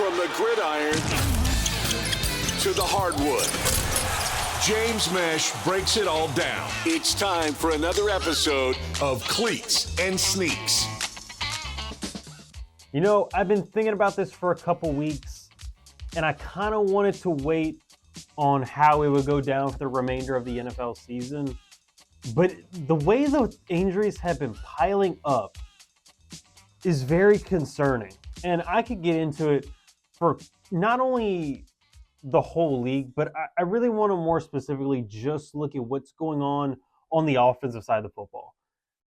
From the gridiron to the hardwood, James Mesh breaks it all down. It's time for another episode of Cleats and Sneaks. You know, I've been thinking about this for a couple weeks, and I kind of wanted to wait on how it would go down for the remainder of the NFL season. But the way the injuries have been piling up is very concerning. And I could get into it for not only the whole league, but I really want to more specifically just look at what's going on the offensive side of the football.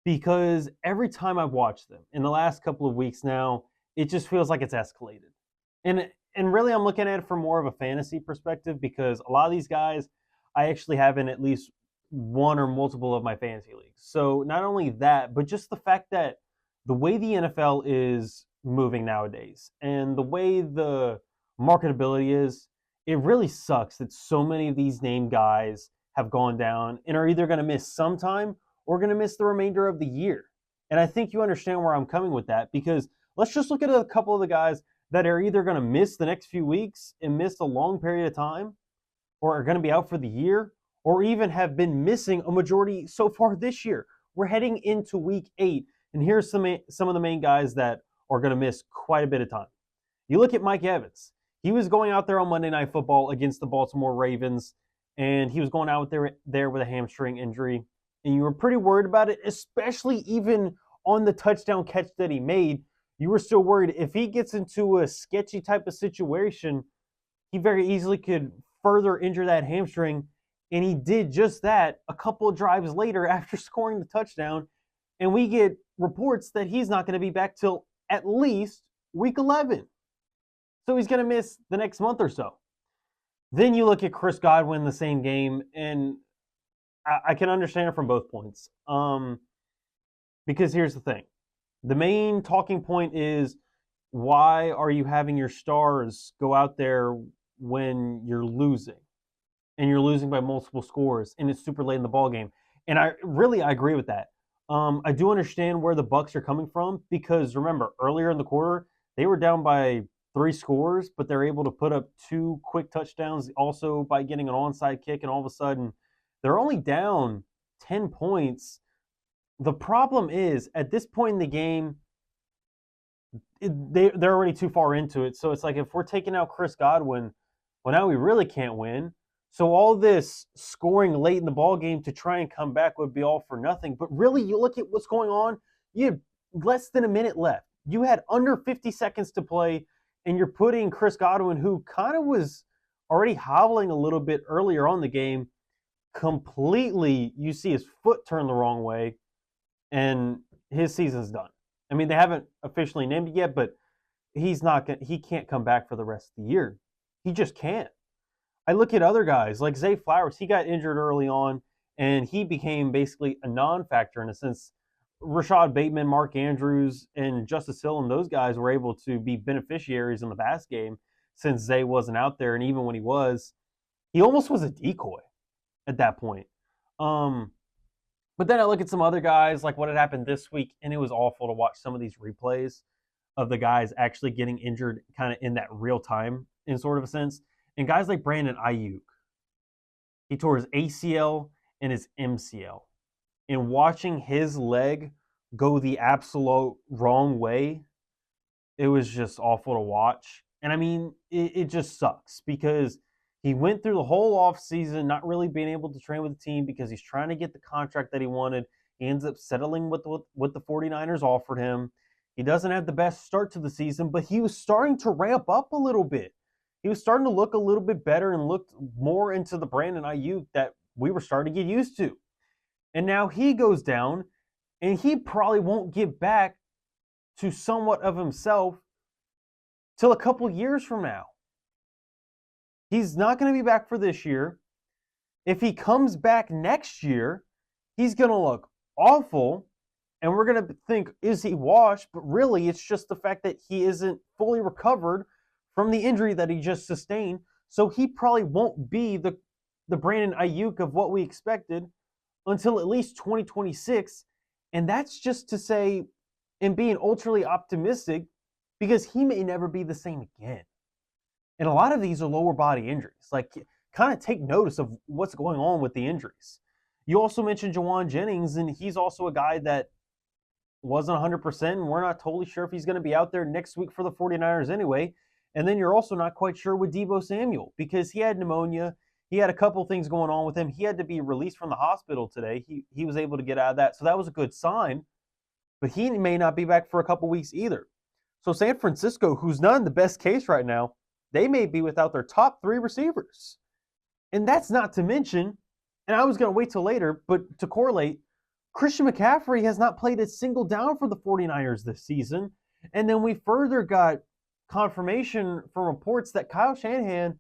Because every time I've watched them in the last couple of weeks now, it just feels like it's escalated. And really I'm looking at it from more of a fantasy perspective because a lot of these guys I actually have in at least one or multiple of my fantasy leagues. So not only that, but just the fact that the way the NFL is moving nowadays and the way the marketability is, it really sucks that so many of these named guys have gone down and are either going to miss some time or going to miss the remainder of the year. And I think you understand where I'm coming with that because let's just look at a couple of the guys that are either going to miss the next few weeks and miss a long period of time or are going to be out for the year or even have been missing a majority so far this year. We're heading into week 8, and here's some of the main guys that are going to miss quite a bit of time. You look at Mike Evans. He was going out there on Monday Night Football against the Baltimore Ravens, and he was going out there with a hamstring injury, and you were pretty worried about it, especially even on the touchdown catch that he made. You were still worried if he gets into a sketchy type of situation, he very easily could further injure that hamstring, and he did just that a couple of drives later after scoring the touchdown, and we get reports that he's not going to be back till at least week 11. So he's going to miss the next month or so. Then you look at Chris Godwin the same game, and I can understand it from both points. Because here's the thing. The main talking point is, why are you having your stars go out there when you're losing? And you're losing by multiple scores, and it's super late in the ball game. And I agree with that. I do understand where the Bucs are coming from because remember, earlier in the quarter, they were down by 3 scores, but they're able to put up 2 quick touchdowns also by getting an onside kick, and all of a sudden, they're only down 10 points. The problem is, at this point in the game, they're already too far into it. So it's like if we're taking out Chris Godwin, well, now we really can't win. So all this scoring late in the ball game to try and come back would be all for nothing. But really, you look at what's going on, you had less than a minute left. You had under 50 seconds to play, and you're putting Chris Godwin, who kind of was already hobbling a little bit earlier on the game, completely, you see his foot turn the wrong way, and his season's done. I mean, they haven't officially named it yet, but he can't come back for the rest of the year. He just can't. I look at other guys like Zay Flowers. He got injured early on, and he became basically a non-factor in a sense. Rashad Bateman, Mark Andrews, and Justice Hill and those guys were able to be beneficiaries in the pass game since Zay wasn't out there. And even when he was, he almost was a decoy at that point. But then I look at some other guys, like what had happened this week, and it was awful to watch some of these replays of the guys actually getting injured kind of in that real time in sort of a sense. And guys like Brandon Ayuk, he tore his ACL and his MCL. And watching his leg go the absolute wrong way, it was just awful to watch. And I mean, it just sucks because he went through the whole offseason not really being able to train with the team because he's trying to get the contract that he wanted. He ends up settling with what the 49ers offered him. He doesn't have the best start to the season, but he was starting to ramp up a little bit. He was starting to look a little bit better and looked more into the Brandon Ayuk that we were starting to get used to. And now he goes down, and he probably won't get back to somewhat of himself till a couple years from now. He's not going to be back for this year. If he comes back next year, he's going to look awful, and we're going to think, is he washed? But really, it's just the fact that he isn't fully recovered from the injury that he just sustained. So he probably won't be the Brandon Ayuk of what we expected until at least 2026. And that's just to say, and being ultra optimistic, because he may never be the same again. And a lot of these are lower body injuries. Like, kind of take notice of what's going on with the injuries. You also mentioned Jawan Jennings, and he's also a guy that wasn't 100%, and we're not totally sure if he's going to be out there next week for the 49ers anyway. And then you're also not quite sure with Deebo Samuel because he had pneumonia. He had a couple things going on with him. He had to be released from the hospital today. He was able to get out of that, so that was a good sign. But he may not be back for a couple weeks either. So San Francisco, who's not in the best case right now, they may be without their top 3 receivers. And that's not to mention, and I was going to wait till later, but to correlate, Christian McCaffrey has not played a single down for the 49ers this season. And then we further got confirmation from reports that Kyle Shanahan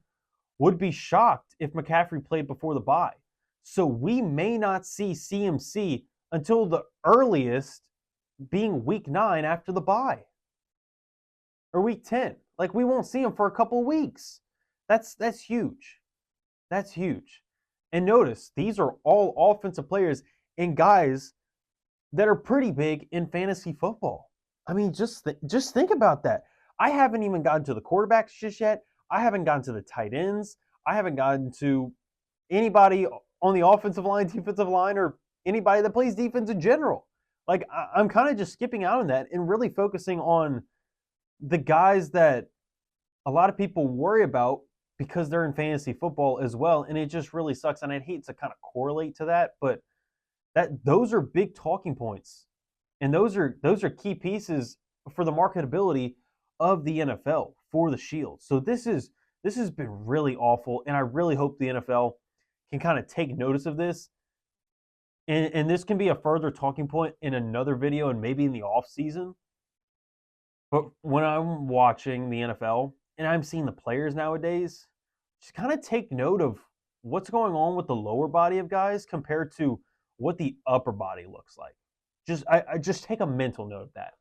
would be shocked if McCaffrey played before the bye. So we may not see CMC until the earliest being week 9 after the bye. Or week 10. Like, we won't see him for a couple of weeks. That's huge. That's huge. And notice, these are all offensive players and guys that are pretty big in fantasy football. I mean, just think about that. I haven't even gotten to the quarterbacks just yet. I haven't gotten to the tight ends. I haven't gotten to anybody on the offensive line, defensive line, or anybody that plays defense in general. Like, I'm kind of just skipping out on that and really focusing on the guys that a lot of people worry about because they're in fantasy football as well. And it just really sucks. And I'd hate to kind of correlate to that, but those are big talking points. And those are key pieces for the marketability of the NFL for the Shield. So this has been really awful. And I really hope the NFL can kind of take notice of this. And this can be a further talking point in another video and maybe in the off season. But when I'm watching the NFL and I'm seeing the players nowadays, just kind of take note of what's going on with the lower body of guys compared to what the upper body looks like. I just take a mental note of that.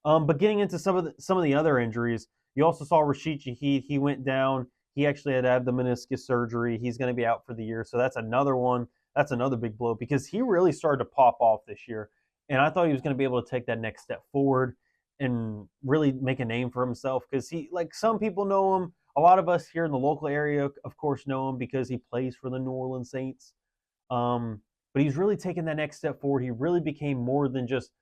But getting into some of the other injuries, you also saw Rashid Shaheed. He went down. He actually had to have the meniscus surgery. He's going to be out for the year. So that's another one. That's another big blow because he really started to pop off this year. And I thought he was going to be able to take that next step forward and really make a name for himself because he, like, some people know him. A lot of us here in the local area, of course, know him because he plays for the New Orleans Saints. But he's really taken that next step forward. He really became more than just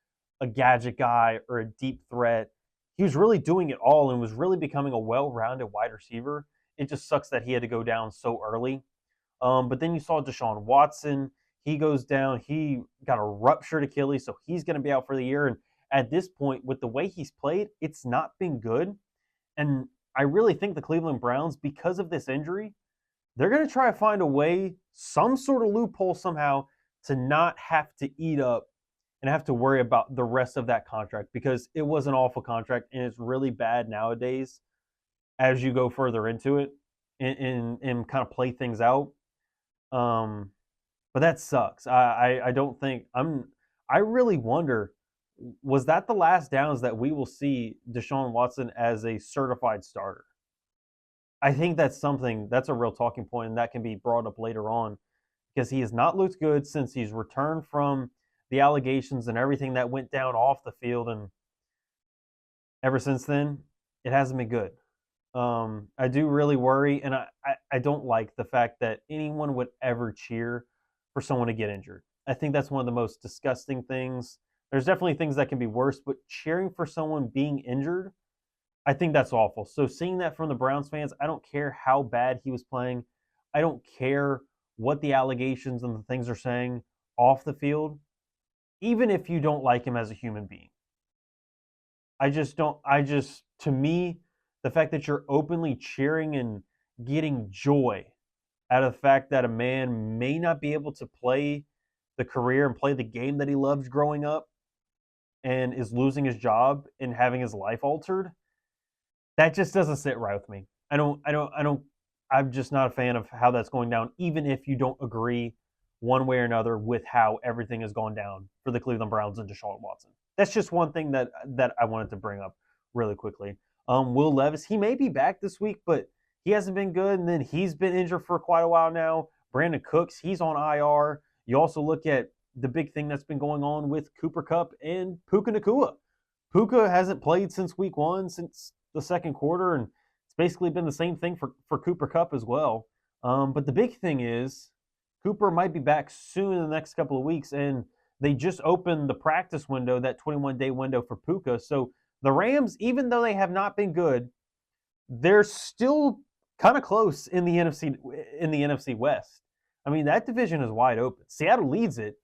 a gadget guy or a deep threat. He was really doing it all and was really becoming a well-rounded wide receiver. It just sucks that he had to go down so early. But then you saw Deshaun Watson. He goes down. He got a ruptured Achilles, so he's going to be out for the year. And at this point, with the way he's played, it's not been good. And I really think the Cleveland Browns, because of this injury, they're going to try to find a way, some sort of loophole somehow, to not have to eat up and have to worry about the rest of that contract because it was an awful contract and it's really bad nowadays as you go further into it and kind of play things out. But that sucks. I don't think I really wonder, was that the last downs that we will see Deshaun Watson as a certified starter? I think that's a real talking point, and that can be brought up later on because he has not looked good since he's returned from the allegations and everything that went down off the field. And ever since then, it hasn't been good. I do really worry, and I don't like the fact that anyone would ever cheer for someone to get injured. I think that's one of the most disgusting things. There's definitely things that can be worse, but cheering for someone being injured, I think that's awful. So seeing that from the Browns fans, I don't care how bad he was playing. I don't care what the allegations and the things are saying off the field, even if you don't like him as a human being. To me, the fact that you're openly cheering and getting joy out of the fact that a man may not be able to play the career and play the game that he loves growing up and is losing his job and having his life altered, that just doesn't sit right with me. I'm just not a fan of how that's going down, even if you don't agree one way or another with how everything has gone down for the Cleveland Browns and Deshaun Watson. That's just one thing that I wanted to bring up really quickly. Will Levis, he may be back this week, but he hasn't been good, and then he's been injured for quite a while now. Brandon Cooks, he's on IR. You also look at the big thing that's been going on with Cooper Kupp and Puka Nacua. Puka hasn't played since week 1, since the second quarter, and It's basically been the same thing for Cooper Kupp as well. But the big thing is Cooper might be back soon in the next couple of weeks, and they just opened the practice window, that 21-day window for Puka. So the Rams, even though they have not been good, they're still kind of close in the NFC West. I mean, that division is wide open. Seattle leads it,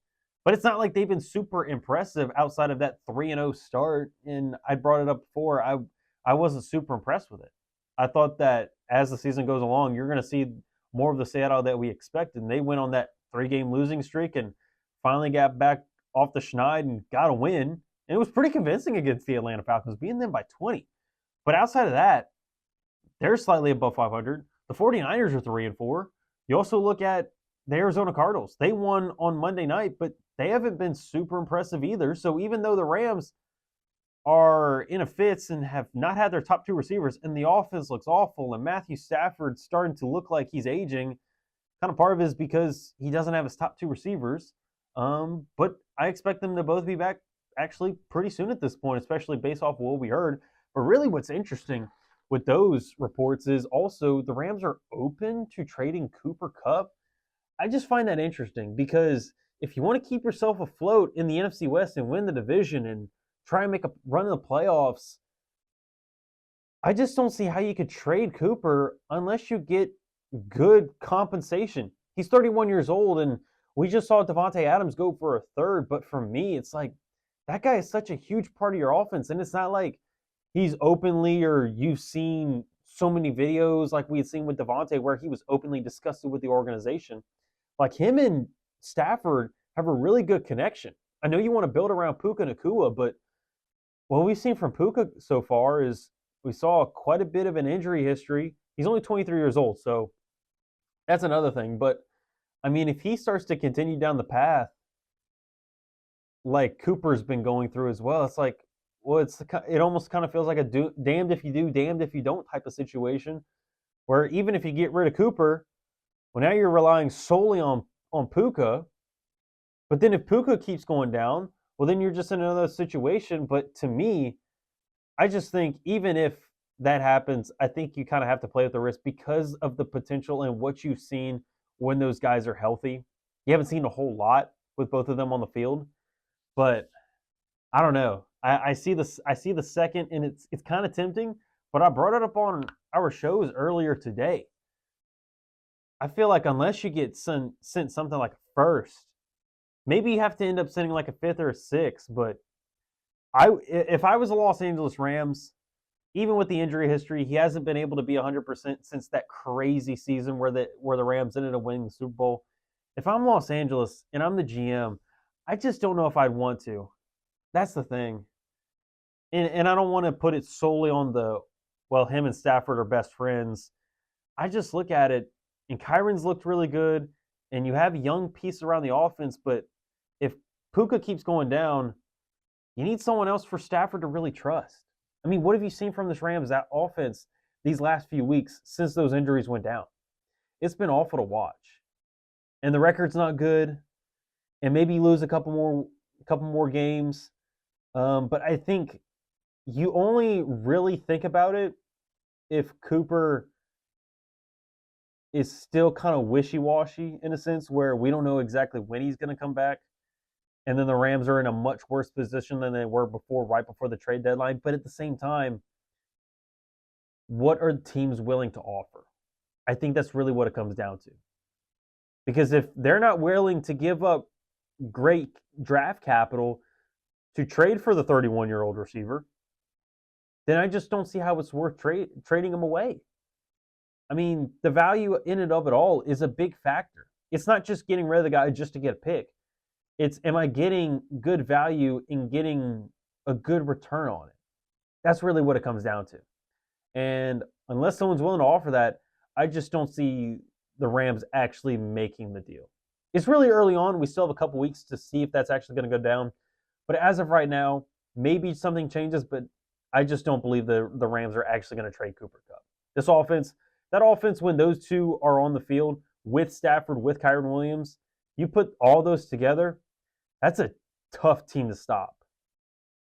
but it's not like they've been super impressive outside of that 3-0 start. And I brought it up before. I wasn't super impressed with it. I thought that as the season goes along, you're going to see more of the Seattle that we expected. And they went on that 3-game losing streak and finally got back off the schneid and got a win. And it was pretty convincing against the Atlanta Falcons, beating them by 20. But outside of that, they're slightly above 500. The 49ers are 3-4. You also look at the Arizona Cardinals. They won on Monday night, but they haven't been super impressive either. So even though the Rams are in a fits and have not had their top two receivers, and the offense looks awful, and Matthew Stafford's starting to look like he's aging, kind of part of it is because he doesn't have his top two receivers. But I expect them to both be back actually pretty soon at this point, especially based off of what we heard. But really what's interesting with those reports is also the Rams are open to trading Cooper Kupp. I just find that interesting because if you want to keep yourself afloat in the NFC West and win the division and try and make a run in the playoffs, I just don't see how you could trade Cooper unless you get good compensation. He's 31 years old, and we just saw Devontae Adams go for a third, but for me, it's like that guy is such a huge part of your offense, and it's not like he's openly, or you've seen so many videos like we had seen with Devontae where he was openly disgusted with the organization. Like him and Stafford have a really good connection. I know you want to build around Puka Nacua, but what we've seen from Puka so far is we saw quite a bit of an injury history. He's only 23 years old, so that's another thing. But, I mean, if he starts to continue down the path like Cooper's been going through as well, it's like, well, it almost kind of feels like a damned if you do, damned if you don't type of situation where even if you get rid of Cooper, well, now you're relying solely on Puka. But then if Puka keeps going down, well, then you're just in another situation. But to me, I just think even if that happens, I think you kind of have to play with the risk because of the potential and what you've seen when those guys are healthy. You haven't seen a whole lot with both of them on the field, but I don't know. I see the second, and it's kind of tempting. But I brought it up on our shows earlier today. I feel like unless you get sent something like a first, maybe you have to end up sending like a fifth or a sixth. But if I was the Los Angeles Rams, even with the injury history, he hasn't been able to be 100% since that crazy season where the Rams ended up winning the Super Bowl. If I'm Los Angeles and I'm the GM, I just don't know if I'd want to. That's the thing. And I don't want to put it solely on him and Stafford are best friends. I just look at it, and Kyron's looked really good, and you have a young piece around the offense, but if Puka keeps going down, you need someone else for Stafford to really trust. I mean, what have you seen from this Rams offense these last few weeks since those injuries went down? It's been awful to watch. And the record's not good, and maybe you lose a couple more games. But I think you only really think about it if Cooper is still kind of wishy-washy in a sense where we don't know exactly when he's going to come back. And then the Rams are in a much worse position than they were right before the trade deadline. But at the same time, what are teams willing to offer? I think that's really what it comes down to. Because if they're not willing to give up great draft capital to trade for the 31-year-old receiver, then I just don't see how it's worth trading him away. I mean, the value in and of it all is a big factor. It's not just getting rid of the guy just to get a pick. It's, am I getting good value in getting a good return on it? That's really what it comes down to. And unless someone's willing to offer that, I just don't see the Rams actually making the deal. It's really early on. We still have a couple weeks to see if that's actually going to go down. But as of right now, maybe something changes, but I just don't believe the Rams are actually going to trade Cooper Kupp. That offense, when those two are on the field with Stafford, with Kyron Williams, you put all those together, that's a tough team to stop.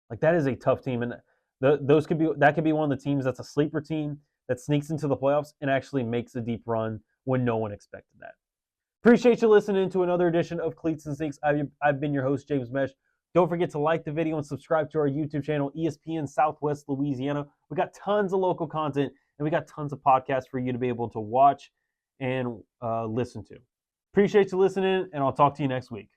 Like, that is a tough team, and that could be one of the teams that's a sleeper team that sneaks into the playoffs and actually makes a deep run when no one expected that. Appreciate you listening to another edition of Cleats and Sneaks. I've been your host, James Mesh. Don't forget to like the video and subscribe to our YouTube channel, ESPN Southwest Louisiana. We got tons of local content, and we got tons of podcasts for you to be able to watch and listen to. Appreciate you listening, and I'll talk to you next week.